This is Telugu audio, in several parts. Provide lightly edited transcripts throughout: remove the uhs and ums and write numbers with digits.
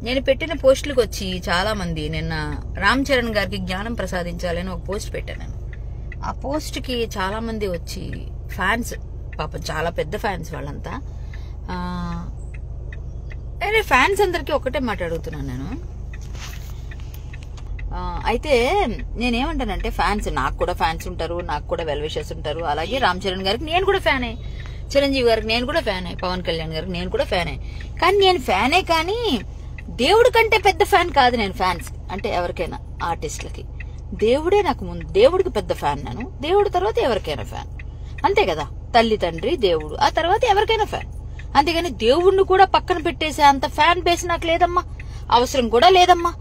నేను పెట్టిన పోస్టులకు వచ్చి చాలా మంది నిన్న రామ్ చరణ్ గారికి జ్ఞానం ప్రసాదించాలని ఒక పోస్ట్ పెట్టాను నేను. ఆ పోస్ట్ కి చాలా మంది వచ్చి ఫ్యాన్స్, పాపం చాలా పెద్ద ఫ్యాన్స్ వాళ్ళంతా. అరే ఫ్యాన్స్ అందరికి ఒకటే మాట అడుగుతున్నాను నేను. అయితే నేనేమంటానంటే ఫ్యాన్స్, నాకు కూడా ఫ్యాన్స్ ఉంటారు, నాకు కూడా వెల్ విషర్స్ ఉంటారు. అలాగే రామ్ చరణ్ గారికి నేను కూడా ఫ్యానే, చిరంజీవి గారికి నేను కూడా ఫ్యానే, పవన్ కళ్యాణ్ గారికి నేను కూడా ఫ్యానే. కానీ నేను ఫ్యానే, కానీ దేవుడి కంటే పెద్ద ఫ్యాన్ కాదు నేను. ఫ్యాన్స్ అంటే ఎవరికైనా ఆర్టిస్టులకి దేవుడే నాకు ముందు, దేవుడికి పెద్ద ఫ్యాన్ నేను. దేవుడి తర్వాత ఎవరికైనా ఫ్యాన్, అంతే కదా. తల్లి తండ్రి దేవుడు, ఆ తర్వాత ఎవరికైనా ఫ్యాన్. అంతేగాని దేవుడిని కూడా పక్కన పెట్టేసే అంత ఫ్యాన్ బేస్ నాకు లేదమ్మా, అవసరం కూడా లేదమ్మా.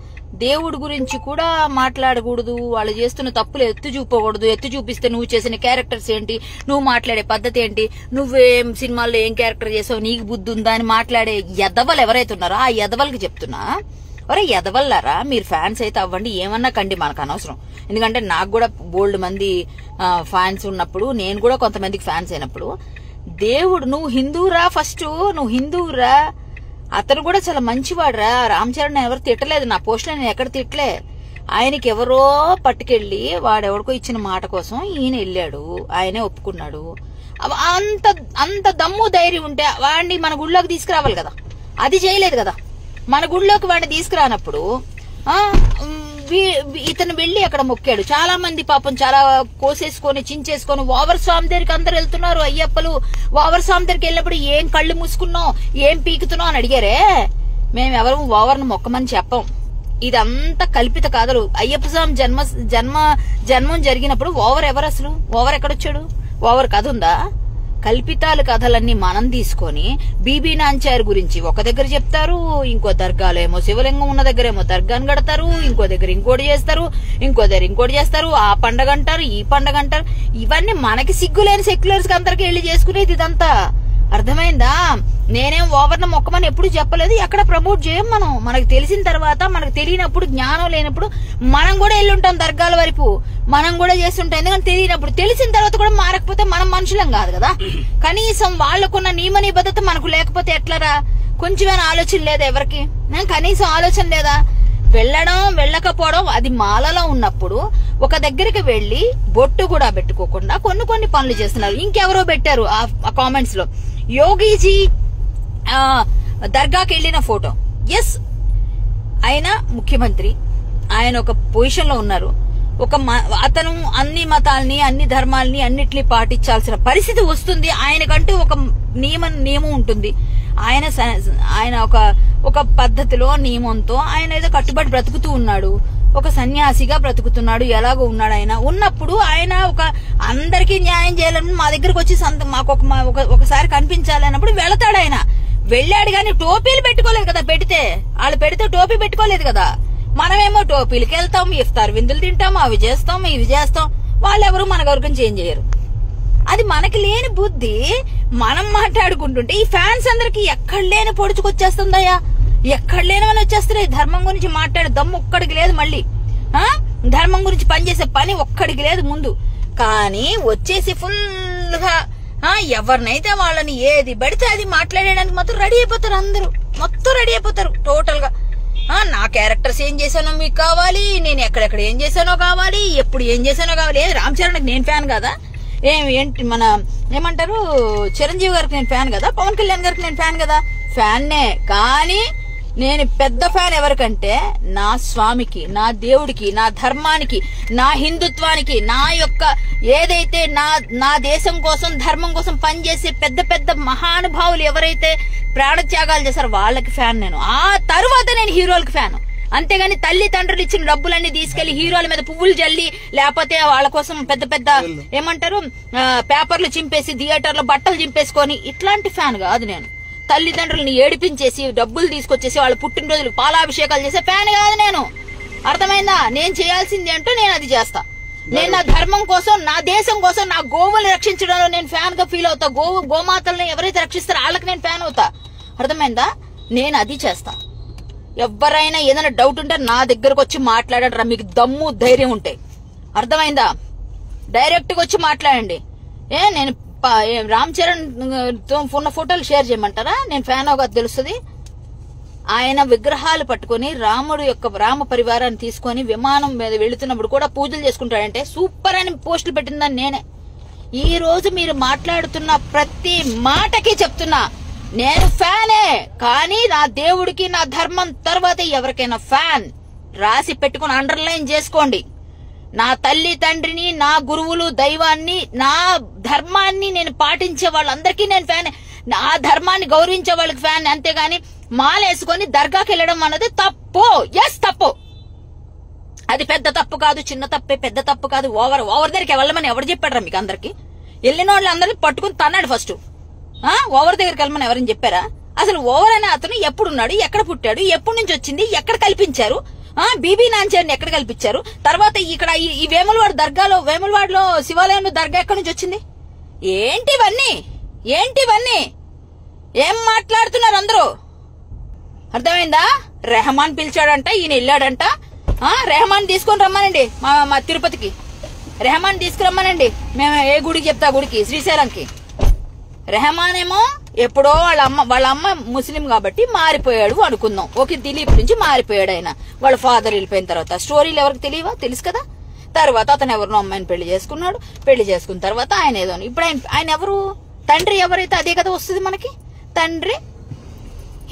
దేవుడి గురించి కూడా మాట్లాడకూడదు, వాళ్ళు చేస్తున్న తప్పులు ఎత్తి చూపకూడదు. ఎత్తి చూపిస్తే నువ్వు చేసిన క్యారెక్టర్స్ ఏంటి, నువ్వు మాట్లాడే పద్ధతి ఏంటి, నువ్వేం సినిమాల్లో ఏం క్యారెక్టర్ చేసావు, నీకు బుద్ధి ఉందా అని మాట్లాడే ఎదవలు ఎవరైతే ఉన్నారో ఆ ఎదవలకి చెప్తున్నా, ఒరే ఎదవల్లారా, మీరు ఫ్యాన్స్ అయితే అవ్వండి, ఏమన్నా కండి, మనకు అనవసరం. ఎందుకంటే నాకు కూడా బోల్డ్ మంది ఫ్యాన్స్ ఉన్నప్పుడు, నేను కూడా కొంతమందికి ఫ్యాన్స్ అయినప్పుడు, దేవుడు నువ్వు హిందూరా, ఫస్ట్ నువ్వు హిందూరా, అతను కూడా చాలా మంచివాడురా. రామ్ చరణ్ ఎవరు తిట్టలేదు, నా పోస్టులో నేను ఎక్కడ తిట్టలే. ఆయనకి ఎవరో పట్టుకెళ్లి వాడెవడికో ఇచ్చిన మాట కోసం ఈయన వెళ్ళాడు, ఆయనే ఒప్పుకున్నాడు. అంత దమ్ము ధైర్యం ఉంటే వాడిని మన గుడిలోకి తీసుకురావాలి కదా, అది చేయలేదు కదా. మన గుడిలోకి వాడిని తీసుకురానప్పుడు ఇతను వెళ్లి అక్కడ మొక్కాడు. చాలా మంది పాపం చాలా కోసేసుకొని చించేసుకొని ఓవర్ స్వామి దగ్గరికి అందరు వెళ్తున్నారు. అయ్యప్పలు ఓవర్ స్వామి దగ్గరికి వెళ్ళినప్పుడు ఏం కళ్ళు మూసుకున్నావు, ఏం పీకుతున్నావు అని అడిగారే. మేము ఎవరు ఓవర్ను మొక్కమని చెప్పం, ఇదంతా కల్పిత కథలు. అయ్యప్ప స్వామి జన్మం జరిగినప్పుడు ఓవర్ ఎవరు, అసలు ఓవర్ ఎక్కడొచ్చాడు? ఓవర్ కథ ఉందా? కల్పితాలు కథలన్నీ మనం తీసుకొని బీబీ నాంచారు గురించి ఒక దగ్గర చెప్తారు, ఇంకో దర్గాలో ఏమో శివలింగం ఉన్న దగ్గర ఏమో దర్గాను కడతారు, ఇంకో దగ్గర ఇంకోటి చేస్తారు, ఇంకో దగ్గర ఇంకోటి చేస్తారు, ఆ పండగ అంటారు, ఈ పండగ అంటారు. ఇవన్నీ మనకి సిగ్గులేని సెక్యులర్స్ కి అందరికి వెళ్లి చేసుకునేది ఇదంతా. అర్థమైందా? నేనేం ఓవర్ను మొక్కమని ఎప్పుడు చెప్పలేదు, ఎక్కడ ప్రమోట్ చేయం మనం. మనకు తెలిసిన తర్వాత, మనకు తెలియనప్పుడు, జ్ఞానం లేనప్పుడు మనం కూడా వెళ్ళుంటాం దర్గాల వైపు, మనం కూడా చేస్తుంటాం. ఎందుకంటే తెలియనప్పుడు, తెలిసిన తర్వాత కూడా మారకపోతే మనం మనుషులం కాదు కదా. కనీసం వాళ్లకున్న నియమ నిబద్ధత మనకు లేకపోతే ఎట్లరా? కొంచెమైనా ఆలోచన లేదా ఎవరికి? కనీసం ఆలోచన లేదా? వెళ్ళడం వెళ్ళకపోవడం అది మాలలో ఉన్నప్పుడు ఒక దగ్గరికి వెళ్లి బొట్టు కూడా పెట్టుకోకుండా కొన్ని పనులు చేస్తున్నారు. ఇంకెవరో పెట్టారు ఆ కామెంట్స్ లో, యోగీజీ దర్గాకి వెళ్లిన ఫోటో. ఎస్, ఆయన ముఖ్యమంత్రి, ఆయన ఒక పొజిషన్ లో ఉన్నారు. అతను అన్ని మతాల్ని, అన్ని ధర్మాల్ని, అన్నిటినీ పాటించాల్సిన పరిస్థితి వస్తుంది. ఆయనకంటూ ఒక నియమం ఉంటుంది. ఆయన ఒక పద్ధతిలో, నియమంతో ఆయన ఏదో కట్టుబడి బ్రతుకుతూ ఉన్నాడు. ఒక సన్యాసిగా బ్రతుకుతున్నాడు. ఎలాగో ఉన్నాడు. ఆయన ఉన్నప్పుడు ఆయన అందరికీ న్యాయం చేయాలని మా దగ్గరకు వచ్చి మాకు ఒకసారి కనిపించాలి అన్నప్పుడు వెళతాడు. ఆయన వెళ్ళాడు కానీ టోపీలు పెట్టుకోలేదు కదా. వాళ్ళు పెడితే టోపీ పెట్టుకోలేదు కదా. మనమేమో టోపీలకి వెళ్తాం, ఇఫ్తార్ విందులు తింటాం, అవి చేస్తాం, ఇవి చేస్తాం. వాళ్ళెవరు మన వరకు చేంజ్ చేయరు. అది మనకి లేని బుద్ధి. మనం మాట్లాడుకుంటుంటే ఈ ఫ్యాన్స్ అందరికి ఎక్కడ లేని పొడుచుకొచ్చేస్తుందయ్యా, ఎక్కడ లేనివని వచ్చేస్తున్నాయి. ధర్మం గురించి మాట్లాడే దమ్ము ఒక్కడికి లేదు. మళ్ళీ ధర్మం గురించి పనిచేసే పని ఒక్కడికి లేదు ముందు. కానీ వచ్చేసి ఫుల్ గా ఎవరినైతే వాళ్ళని ఏది పడితే అది మాట్లాడడానికి మాత్రం రెడీ అయిపోతారు. అందరూ మొత్తం రెడీ అయిపోతారు టోటల్ గా. నా క్యారెక్టర్స్ ఏం చేశానో మీకు కావాలి, నేను ఎక్కడెక్కడ ఏం చేశానో కావాలి, ఎప్పుడు ఏం చేశానో కావాలి. రామ్ చరణ్ నేను ఫ్యాన్ కదా, ఏంటి మన ఏమంటారు చిరంజీవి గారికి నేను ఫ్యాన్ కదా, పవన్ కళ్యాణ్ గారికి నేను ఫ్యాన్ కదా, ఫ్యాన్నే. కానీ నేను పెద్ద ఫ్యాన్ ఎవరికంటే నా స్వామికి, నా దేవుడికి, నా ధర్మానికి, నా హిందుత్వానికి, నా యొక్క ఏదైతే నా దేశం కోసం, ధర్మం కోసం పనిచేసే పెద్ద మహానుభావులు ఎవరైతే ప్రాణత్యాగాలు చేశారో వాళ్ళకి ఫ్యాన్ నేను. ఆ తరువాత నేను హీరోలకి ఫ్యాన్. అంతేగాని తల్లి తండ్రులు ఇచ్చిన డబ్బులన్నీ తీసుకెళ్లి హీరోల మీద పువ్వులు జల్లి, లేకపోతే వాళ్ళ కోసం పెద్ద ఏమంటారు పేపర్లు చింపేసి, థియేటర్లో బట్టలు చింపేసుకొని ఇట్లాంటి ఫ్యాన్ కాదు నేను. తల్లిదండ్రులని ఏడిపించేసి, డబ్బులు తీసుకొచ్చేసి వాళ్ళ పుట్టినరోజులు పాలాభిషేకాలు చేసే ఫ్యాన్ కాదు నేను. అర్థమైందా? నేను చేయాల్సింది ఏంటో నేను అది చేస్తా. నేను నా ధర్మం కోసం, నా దేశం కోసం, నా గోవుల్ని రక్షించడంలో నేను ఫ్యాన్ గా ఫీల్ అవుతా. గోమాతల్ని ఎవరైతే రక్షిస్తారో వాళ్ళకి నేను ఫ్యాన్ అవుతా. అర్థమైందా? నేను అది చేస్తా. ఎవరైనా ఏదైనా డౌట్ ఉంటే నా దగ్గరకు వచ్చి మాట్లాడరా, మీకు దమ్ము ధైర్యం ఉంటే. అర్థమైందా? డైరెక్ట్ గా వచ్చి మాట్లాడండి. నేను రామ్ చరణ్ తో ఉన్న ఫోటోలు షేర్ చేయమంటారా? నేను ఫ్యాన్ అవగా తెలుస్తుంది. ఆయన విగ్రహాలు పట్టుకుని రామ పరివారాన్ని తీసుకొని విమానం మీద వెళుతున్నప్పుడు కూడా పూజలు చేసుకుంటాడంటే సూపర్ అని పోస్టులు పెట్టిందని నేనే. ఈ రోజు మీరు మాట్లాడుతున్న ప్రతి మాటకి చెప్తున్నా, నేను ఫ్యానే, కానీ నా దేవుడికి నా ధర్మం తర్వాత ఎవరికైనా ఫ్యాన్ రాసి పెట్టుకుని అండర్లైన్ చేసుకోండి. నా తల్లి తండ్రిని, నా గురువులు, దైవాన్ని, నా ధర్మాన్ని నేను పాటించే వాళ్ళందరికీ నేను ఫ్యాన్. నా ధర్మాన్ని గౌరవించే వాళ్ళకి ఫ్యాన్. అంతేగాని మాలేసుకొని దర్గాకి వెళ్ళడం అన్నది తప్పు. ఎస్, తప్పు. అది పెద్ద తప్పు కాదు, చిన్న తప్పే, పెద్ద తప్పు కాదు. ఓవర్ దగ్గరికి వెళ్ళమని ఎవరు చెప్పారా మీకు అందరికి? వెళ్ళిన వాళ్ళు అందరినీ పట్టుకుని తన్నాడు ఫస్ట్. ఓవర్ దగ్గరికి వెళ్ళమని ఎవరని చెప్పారా? అసలు ఓవర్ అనే అతను ఎప్పుడున్నాడు, ఎక్కడ పుట్టాడు, ఎప్పటి నుంచి వచ్చింది, ఎక్కడ కల్పించారు, బీబీ నాంచారిని ఎక్కడ కల్పించారు, తర్వాత ఇక్కడ ఈ వేములవాడలో శివాలయంలో దర్గా ఎక్కడి నుంచి వచ్చింది? ఏంటివన్నీ? ఏం మాట్లాడుతున్నారు అందరూ? అర్థమైందా? రెహమాన్ పిలిచాడంట, ఈయన వెళ్ళాడంట. రెహమాన్ తీసుకొని రమ్మనండి మా తిరుపతికి. రెహమాన్ తీసుకురమ్మనండి. మేము ఏ గుడికి చెప్తా, గుడికి శ్రీశైలంకి. రెహమాన్ ఏమో ఎప్పుడో వాళ్ళ అమ్మ ముస్లిం కాబట్టి మారిపోయాడు అనుకుందాం. ఓకే, దిలీప్ నుంచి మారిపోయాడు ఆయన. వాళ్ళ ఫాదర్ వెళ్ళిపోయిన తర్వాత స్టోరీలు ఎవరికి తెలియవా? తెలుసు కదా. తర్వాత అతను ఎవరినో అమ్మాయిని పెళ్లి చేసుకున్నాడు. పెళ్లి చేసుకున్న తర్వాత ఆయన ఏదో, ఇప్పుడు ఆయన ఎవరు? తండ్రి ఎవరైతే అదే కదా వస్తుంది మనకి. తండ్రి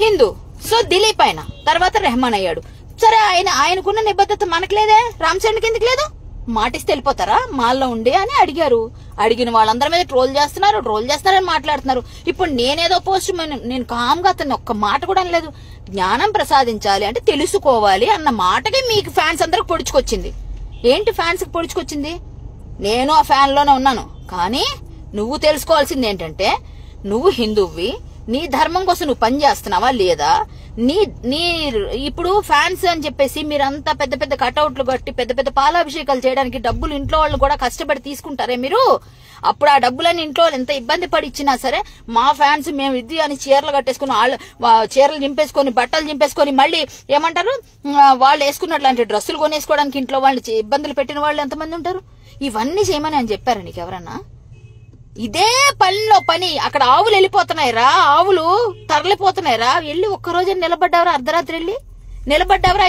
హిందూ, సో దిలీప్ ఆయన తర్వాత రెహమాన్ అయ్యాడు. సరే, ఆయనకున్న నిబద్ధత మనకి లేదే, రామ్ చరణ్కి ఎందుకు లేదు? మాటిస్తే వెళ్ళిపోతారా మాల్లో ఉండి అని అడిగారు. అడిగిన వాళ్ళందరి మీద ట్రోల్ చేస్తున్నారని మాట్లాడుతున్నారు. ఇప్పుడు నేనేదో పోస్ట్, నేను కామ్గా అతన్ని ఒక్క మాట కూడా అనలేదు. జ్ఞానం ప్రసాదించాలి అంటే తెలుసుకోవాలి అన్న మాటకి మీకు ఫ్యాన్స్ అందరికి పొడుచుకొచ్చింది. ఏంటి ఫ్యాన్స్ కి పొడుచుకొచ్చింది? నేను ఆ ఫ్యాన్ లోనే ఉన్నాను. కానీ నువ్వు తెలుసుకోవాల్సింది ఏంటంటే, నువ్వు హిందువువి, నీ ధర్మం కోసం నువ్వు పని చేస్తున్నావా లేదా? నీ ఇప్పుడు ఫ్యాన్స్ అని చెప్పేసి మీరంతా పెద్ద పెద్ద కటౌట్లు కట్టి పెద్ద పెద్ద పాలాభిషేకాలు చేయడానికి డబ్బులు ఇంట్లో వాళ్ళు కూడా కష్టపడి తీసుకుంటారే మీరు. అప్పుడు ఆ డబ్బులని ఇంట్లో ఎంత ఇబ్బంది పడి ఇచ్చినా సరే, మా ఫ్యాన్స్ మేము ఇది అని చీరలు కట్టేసుకుని, చీరలు చింపేసుకొని, బట్టలు చింపేసుకొని, మళ్ళీ ఏమంటారు, వాళ్ళు వేసుకున్నట్లాంటి డ్రెస్సులు కొనేసుకోవడానికి ఇంట్లో వాళ్ళని ఇబ్బందులు పెట్టిన వాళ్ళు ఎంతమంది ఉంటారు? ఇవన్నీ చేయమని అని చెప్పారా నీకు ఎవరన్నా? ఇదే పనిలో పని. అక్కడ ఆవులు వెళ్ళిపోతున్నాయిరా, ఆవులు తరలిపోతున్నాయిరా. వెళ్ళి ఒక్కరోజు నిలబడ్డావరా? అర్ధరాత్రి వెళ్ళి నిలబడ్డావరా?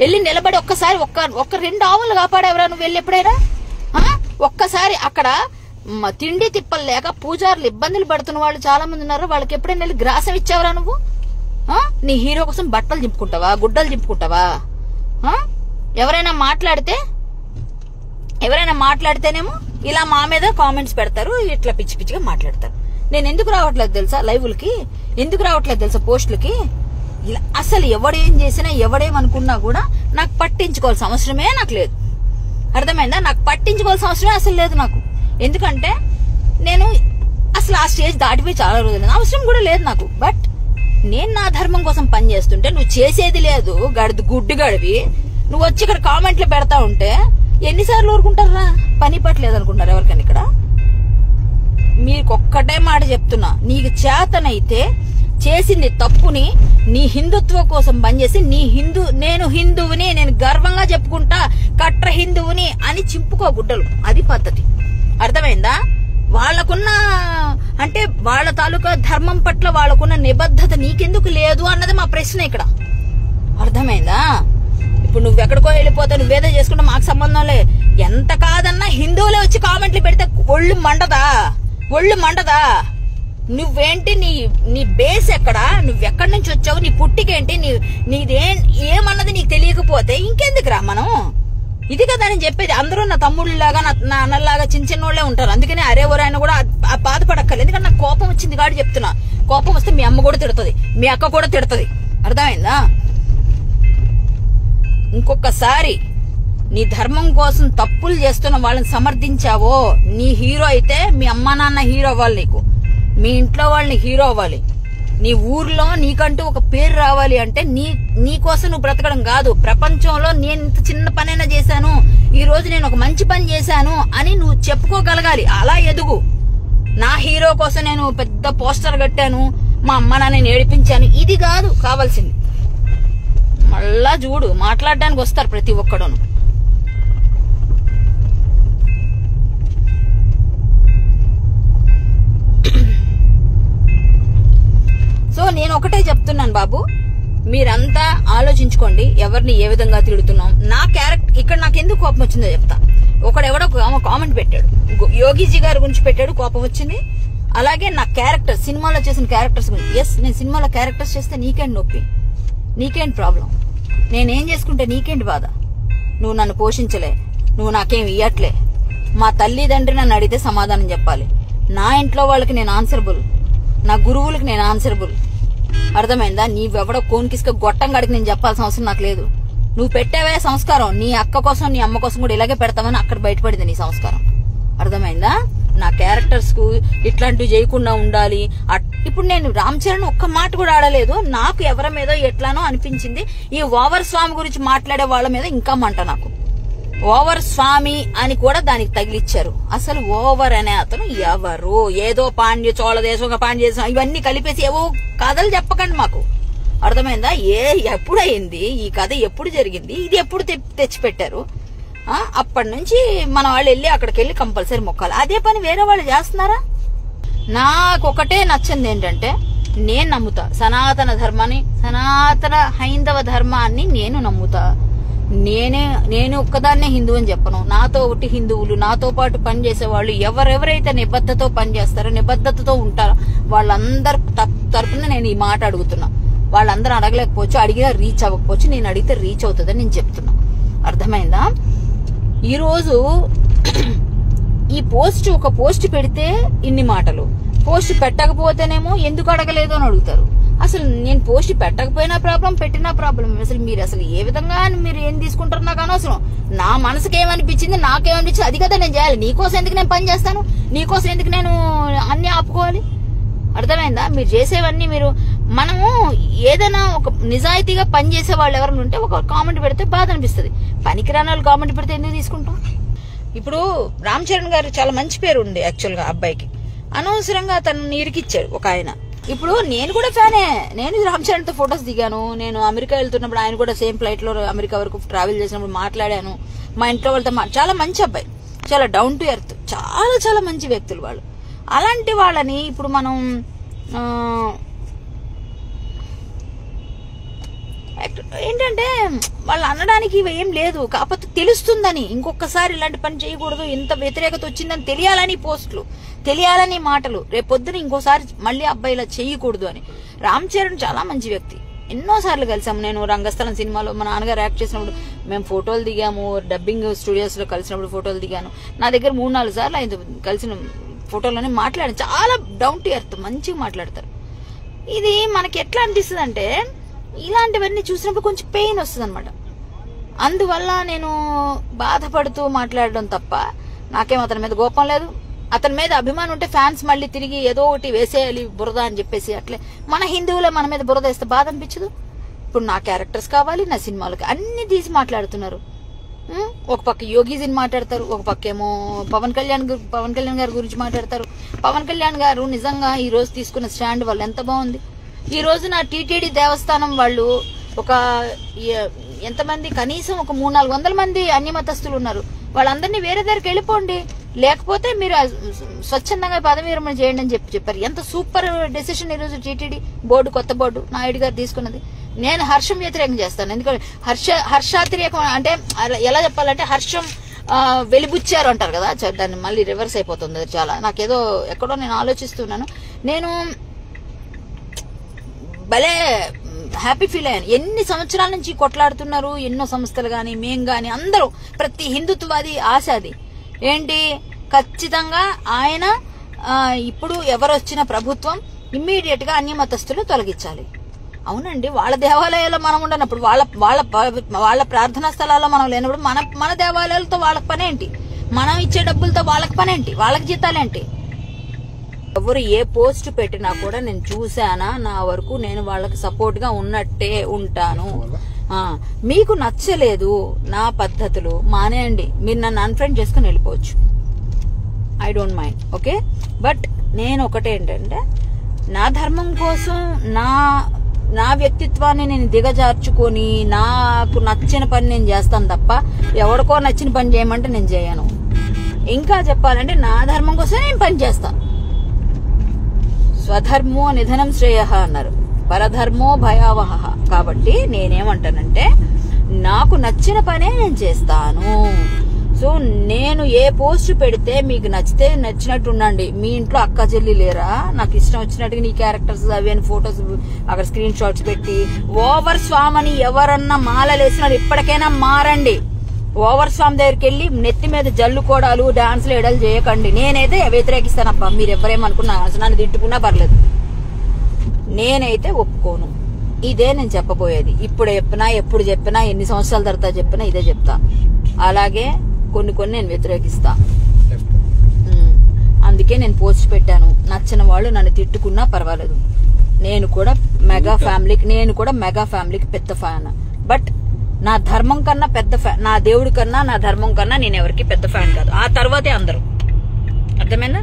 వెళ్ళి నిలబడి ఒక్కసారి ఒక్క 2 ఆవులు కాపాడావరా నువ్వు వెళ్ళి ఎప్పుడైనా? ఒక్కసారి అక్కడ తిండి తిప్పలు లేక పూజారులు ఇబ్బందులు పడుతున్న వాళ్ళు చాలా మంది ఉన్నారు. వాళ్ళకి ఎప్పుడైనా వెళ్ళి గ్రాసం ఇచ్చావరా నువ్వు? నీ హీరో కోసం బట్టలు చింపుకుంటావా, గుడ్డలు చింపుకుంటావా? ఎవరైనా మాట్లాడితేనేమో ఇలా మా మీద కామెంట్స్ పెడతారు, ఇట్లా పిచ్చి పిచ్చిగా మాట్లాడతారు. నేను ఎందుకు రావట్లేదు తెలుసా లైవ్లకి? ఎందుకు రావట్లేదు తెలుసా పోస్టులకి? ఇలా అసలు ఎవడేం చేసినా, ఎవడేమనుకున్నా కూడా నాకు పట్టించుకోవాల్సిన అవసరమే నాకు లేదు. అర్థమైందా? నాకు పట్టించుకోవాల్సిన అవసరమే అసలు లేదు నాకు. ఎందుకంటే నేను అసలు ఆ స్టేజ్ దాటిపోయి చాలా రోజులు, అవసరం కూడా లేదు నాకు. బట్ నేను నా ధర్మం కోసం పని చేస్తుంటే నువ్వు చేసేది లేదు, గుడ్డి గడివి నువ్వు వచ్చి ఇక్కడ కామెంట్లు పెడతా ఉంటే ఎన్నిసార్లు ఊరుకుంటారా? పని పట్టలేదు అనుకుంటారు ఎవరికైనా ఇక్కడ? మీకు ఒక్కటే మాట చెప్తున్నా, నీకు చేతనైతే చేసింది తప్పుని నీ హిందుత్వం కోసం పనిచేసి నేను హిందువుని, నేను గర్వంగా చెప్పుకుంటా, కట్ర హిందువుని అని చింపుకో గుడ్డలు. అది పద్ధతి. అర్థమైందా? వాళ్ళకున్న అంటే వాళ్ళ తాలూకా ధర్మం పట్ల వాళ్ళకున్న నిబద్ధత నీకెందుకు లేదు అన్నది మా ప్రశ్న ఇక్కడ. అర్థమైందా? ఇప్పుడు నువ్వు ఎక్కడికో వెళ్ళిపోతావు, నువ్వేదో చేసుకుంటే మాకు సంబంధంలే. ఎంత కాదన్నా హిందువులే వచ్చి కామెంట్లు పెడితే ఒళ్ళు మండదా? నువ్వేంటి, నీ బేస్ ఎక్కడా, నువ్వెక్కడి నుంచి వచ్చావు, నీ పుట్టికేంటి, ఏమన్నది నీకు తెలియకపోతే ఇంకెందుకురా మనం? ఇది కదా నేను చెప్పేది. అందరూ నా తమ్ముళ్ళలాగా, నా అన్నలాగా చిన్నోళ్లే ఉంటారు. అందుకని అరే ఎవరైనా కూడా బాధపడక్కర్లేదు. ఎందుకంటే నాకు కోపం వచ్చింది కాబట్టి చెప్తున్నా. కోపం వస్తే మీ అమ్మ కూడా తిడుతుంది, మీ అక్క కూడా తిడుతుంది. అర్థమైందా? ఇంకొకసారి నీ ధర్మం కోసం తప్పులు చేస్తున్న వాళ్ళని సమర్థించావో, నీ హీరో అయితే మీ అమ్మా నాన్న హీరో అవ్వాలి, నీకు మీ ఇంట్లో వాళ్ళని హీరో అవ్వాలి, నీ ఊర్లో నీకంటూ ఒక పేరు రావాలి. అంటే నీ కోసం నువ్వు బ్రతకడం కాదు, ప్రపంచంలో నేను ఇంత చిన్న పనైనా చేశాను, ఈ రోజు నేను ఒక మంచి పని చేశాను అని నువ్వు చెప్పుకోగలగాలి. అలా ఎదుగు. నా హీరో కోసం నేను పెద్ద పోస్టర్ కట్టాను, మా అమ్మ నాన్నని ఏడిపించాను, ఇది కాదు కావాల్సింది. మళ్ళా చూడు, మాట్లాడడానికి వస్తారు ప్రతి ఒక్కడును. సో నేను ఒకటే చెప్తున్నాను బాబు, మీరంతా ఆలోచించుకోండి ఎవరిని ఏ విధంగా తిడుతున్నాం. నా క్యారెక్టర్ ఇక్కడ నాకు ఎందుకు కోపం వచ్చిందో చెప్తా. ఒకడెవడో కామెంట్ పెట్టాడు, యోగిజీ గారి గురించి పెట్టాడు, కోపం వచ్చింది. అలాగే నా క్యారెక్టర్, సినిమాలో చేసిన క్యారెక్టర్స్ గురించి. ఎస్, నేను సినిమాలో క్యారెక్టర్స్ చేస్తే నీకేంటి నొప్పి, నీకేంటి ప్రాబ్లం, నేనేం చేసుకుంటే నీకేంటి బాధ? నువ్వు నన్ను పోషించలే, నువ్వు నాకేం ఇయ్యట్లే. మా తల్లిదండ్రి నన్ను అడిగితే సమాధానం చెప్పాలి. నా ఇంట్లో వాళ్ళకి నేను ఆన్సరబుల్, నా గురువులకి నేను ఆన్సరబుల్. అర్థమైందా? నీవెవడో కోన్కిస్క గొట్టం గడికి నేను చెప్పాల్సిన అవసరం నాకు లేదు. నువ్వు పెట్టావే సంస్కారం, నీ అక్క కోసం నీ అమ్మ కోసం కూడా ఇలాగే పెడతామని అక్కడ బయటపడింది నీ సంస్కారం. అర్థమైందా? నా క్యారెక్టర్స్ కు ఇట్లాంటివి చేయకుండా ఉండాలి. ఇప్పుడు నేను రామ్ చరణ్ ఒక్క మాట కూడా ఆడలేదు. నాకు ఎవరి మీద ఎట్లానో అనిపించింది. ఈ ఓవర్ స్వామి గురించి మాట్లాడే వాళ్ళ మీద ఇంకా మంట నాకు. ఓవర్ స్వామి అని కూడా దానికి తగిలిచ్చారు. అసలు ఓవర్ అనే అతను ఎవరు? ఏదో పాండ్య చోళ దేశం పాండ్య దేశం ఇవన్నీ కలిపేసి ఏవో కథలు చెప్పకండి మాకు. అర్థమైందా? ఎప్పుడు అయింది ఈ కథ, ఎప్పుడు జరిగింది, ఇది ఎప్పుడు తెచ్చిపెట్టారు? అప్పటి నుంచి మన వాళ్ళు వెళ్ళి అక్కడికి వెళ్ళి కంపల్సరీ మొక్కాలి. అదే పని వేరే వాళ్ళు చేస్తున్నారా? నాకు ఒకటే నచ్చింది ఏంటంటే, నేను నమ్ముతా సనాతన ధర్మాన్ని, సనాతన హైందవ ధర్మాన్ని నేను నమ్ముతా. నేను ఒక్కదాన్నే హిందూ అని చెప్పను. నాతో ఒకటి హిందువులు, నాతో పాటు పనిచేసే వాళ్ళు ఎవరెవరైతే నిబద్ధతతో పనిచేస్తారో, నిబద్ధతతో ఉంటారో వాళ్ళందరి తరపున నేను ఈ మాట అడుగుతున్నా. వాళ్ళందరూ అడగలేకపోవచ్చు, అడిగినా రీచ్ అవ్వకపోవచ్చు, నేను అడిగితే రీచ్ అవుతుందని నేను చెప్తున్నా. అర్థమైందా? ఈరోజు ఈ ఒక పోస్ట్ పెడితే ఇన్ని మాటలు, పోస్ట్ పెట్టకపోతేనేమో ఎందుకు అడగలేదు అని అడుగుతారు. అసలు నేను పోస్ట్ పెట్టకపోయినా ప్రాబ్లం, పెట్టినా ప్రాబ్లం. అసలు మీరు అసలు ఏ విధంగా మీరు ఏం తీసుకుంటారు నాకు అనవసరం. నా మనసుకి ఏమనిపించింది, నాకేమనిపించింది అది కదా నేను చేయాలి. నీకోసం ఎందుకు నేను పని చేస్తాను, నీకోసం ఎందుకు నేను అన్ని ఆపుకోవాలి? అర్థమైందా? మీరు చేసేవన్నీ మనము ఏదైనా ఒక నిజాయితీగా పని చేసే వాళ్ళు ఎవరైనా ఉంటే ఒక కామెంట్ పెడితే బాధ అనిపిస్తుంది. పనికిరాని వాళ్ళు కామెంట్ పెడితే ఎందుకు తీసుకుంటాం? ఇప్పుడు రామ్ చరణ్ గారు చాలా మంచి పేరు ఉంది యాక్చువల్ గా అబ్బాయికి. అనవసరంగా తను ఇరికిచ్చాడు ఒక ఆయన. ఇప్పుడు నేను కూడా ఫ్యానే, నేను రామ్ చరణ్ తో ఫొటోస్ దిగాను. నేను అమెరికా వెళ్తున్నప్పుడు ఆయన కూడా సేమ్ ఫ్లైట్ లో అమెరికా వరకు ట్రావెల్ చేసినప్పుడు మాట్లాడాను. మా ఇంట్లో వాళ్ళతో చాలా మంచి అబ్బాయి, చాలా డౌన్ టు ఎర్త్, చాలా చాలా మంచి వ్యక్తులు వాళ్ళు. అలాంటి వాళ్ళని ఇప్పుడు మనం ఏంటంటే వాళ్ళు అనడానికి ఏం లేదు, కాకపోతే తెలుస్తుందని, ఇంకొకసారి ఇలాంటి పని చేయకూడదు, ఇంత వ్యతిరేకత వచ్చిందని తెలియాలని పోస్టులు, తెలియాలని మాటలు, రేపొద్దున ఇంకోసారి మళ్ళీ అబ్బాయి ఇలా చేయకూడదు అని. రామ్ చరణ్ చాలా మంచి వ్యక్తి. ఎన్నోసార్లు కలిసాము. నేను రంగస్థలం సినిమాలో మా నాన్నగారు యాక్ట్ చేసినప్పుడు మేము ఫోటోలు దిగాము, డబ్బింగ్ స్టూడియోస్ లో కలిసినప్పుడు ఫోటోలు దిగాను. నా దగ్గర 3-4 సార్లు ఆయన కలిసిన ఫోటోలోనే మాట్లాడాను. చాలా డౌన్ టు ఎర్త్, మంచిగా మాట్లాడతారు. ఇది మనకి ఎట్లా అనిపిస్తుంది అంటే, ఇలాంటివన్నీ చూసినప్పుడు కొంచెం పెయిన్ వస్తుంది అనమాట. అందువల్ల నేను బాధపడుతూ మాట్లాడడం తప్ప నాకేం అతని మీద కోపం లేదు. అతని మీద అభిమానం ఉంటే ఫ్యాన్స్ మళ్ళీ తిరిగి ఏదో ఒకటి వేసేయాలి బురద అని చెప్పేసి, అట్లే మన హిందువులే మన మీద బురద వేస్తే బాధ అనిపించదు. ఇప్పుడు నా క్యారెక్టర్స్ కావాలి, నా సినిమాలకి అన్ని తీసి మాట్లాడుతున్నారు. ఒక పక్క యోగిజీని మాట్లాడతారు, ఒక పక్క ఏమో పవన్ కళ్యాణ్ గారి గురించి మాట్లాడతారు. పవన్ కళ్యాణ్ గారు నిజంగా ఈ రోజు తీసుకున్న స్టాండ్ వాళ్ళు ఎంత బాగుంది. ఈ రోజు నా టీటీడీ దేవస్థానం వాళ్ళు ఒక ఎంతమంది, కనీసం ఒక 300-400 మంది అన్యమతస్తులు ఉన్నారు. వాళ్ళందరినీ వేరే దగ్గరికి వెళ్ళిపోండి, లేకపోతే మీరు స్వచ్ఛందంగా పదవి విరమణ చేయండి అని చెప్పారు. ఎంత సూపర్ డెసిషన్ ఈరోజు టీటీడీ బోర్డు, కొత్త బోర్డు నాయుడు గారు తీసుకున్నది. నేను హర్షం వ్యతిరేకం చేస్తాను. ఎందుకంటే హర్షాతిరేకం అంటే ఎలా చెప్పాలంటే, హర్షం వెలిబుచ్చారు అంటారు కదా, దాన్ని మళ్ళీ రివర్స్ అయిపోతుంది. చాలా నాకేదో ఎక్కడో నేను ఆలోచిస్తున్నాను. నేను భలే హ్యాపీ ఫీల్ అయ్యాను. ఎన్ని సంవత్సరాల నుంచి కొట్లాడుతున్నారు ఎన్నో సంస్థలు గాని, మేం గాని, అందరూ, ప్రతి హిందుత్వవాది ఆశ అది ఏంటి, ఖచ్చితంగా ఆయన ఇప్పుడు ఎవరు వచ్చిన ప్రభుత్వం ఇమ్మీడియట్ గా అన్యమతస్తులు తొలగించాలి. అవునండి, వాళ్ళ దేవాలయాల్లో మనం ఉండనప్పుడు, వాళ్ళ ప్రార్థనా స్థలాల్లో మనం లేనప్పుడు మన దేవాలయాలతో వాళ్ళకి పనేంటి? మనం ఇచ్చే డబ్బులతో వాళ్ళకి పనేంటి? వాళ్ళకి జీతాలేంటి? ఎవరు ఏ పోస్ట్ పెట్టినా కూడా నేను చూసానా, నా వరకు నేను వాళ్ళకి సపోర్ట్ గా ఉన్నట్టే ఉంటాను. మీకు నచ్చలేదు నా పద్ధతులు, మానేయండి. మీరు నన్ను అన్ఫ్రెండ్ చేసుకుని వెళ్ళిపోవచ్చు, I don't mind, okay. But నేను ఒకటే ఏంటంటే, నా ధర్మం కోసం నా వ్యక్తిత్వాన్ని నేను దిగజార్చుకొని నాకు నచ్చిన పని నేను చేస్తాను తప్ప ఎవరికో నచ్చిన పని చేయమంటే నేను చేయను. ఇంకా చెప్పాలంటే నా ధర్మం కోసం నేను పని చేస్తాను. స్వధర్మో నిధనం శ్రేయ అన్నారు. పరధర్మో భయావహ. కాబట్టి నేనేమంటానంటే నాకు నచ్చిన పనే నేను చేస్తాను. సో నేను ఏ పోస్ట్ పెడితే మీకు నచ్చితే నచ్చినట్టు ఉండండి. మీ ఇంట్లో అక్క చెల్లి లేరా? నాకు ఇష్టం వచ్చినట్టుగా నీ క్యారెక్టర్స్ అవి అని ఫొటోస్ అక్కడ స్క్రీన్ షాట్స్ పెట్టి ఓవర్ స్వామ్ అని ఎవరన్నా మాలలేసినారు ఇప్పటికైనా మారండి. ఓవర్ స్వామ్ దగ్గరికి వెళ్ళి నెత్తి మీద జల్లుకోడాలు డాన్సులు ఎడలు చేయకండి. నేనైతే వ్యతిరేకిస్తానబ్బా. మీరు ఎవరేమనుకున్నా నన్ను తిట్టుకున్నా పర్లేదు, నేనైతే ఒప్పుకోను. ఇదే నేను చెప్పబోయేది. ఇప్పుడు చెప్పినా ఎప్పుడు చెప్పినా ఎన్ని సంవత్సరాల తర్వాత చెప్పినా ఇదే చెప్తా. అలాగే కొన్ని నేను వ్యతిరేకిస్తా. అందుకే నేను పోస్ట్ పెట్టాను. నచ్చిన వాళ్ళు నన్ను తిట్టుకున్నా పర్వాలేదు. నేను కూడా మెగా ఫ్యామిలీకి పెద్ద ఫ్యాన్. బట్ నా ధర్మం కన్నా పెద్ద ఫ్యాన్, నా దేవుడి కన్నా నా ధర్మం కన్నా నేను ఎవరికి పెద్ద ఫ్యాన్ కాదు. ఆ తర్వాతే అందరూ. అర్థమైందా?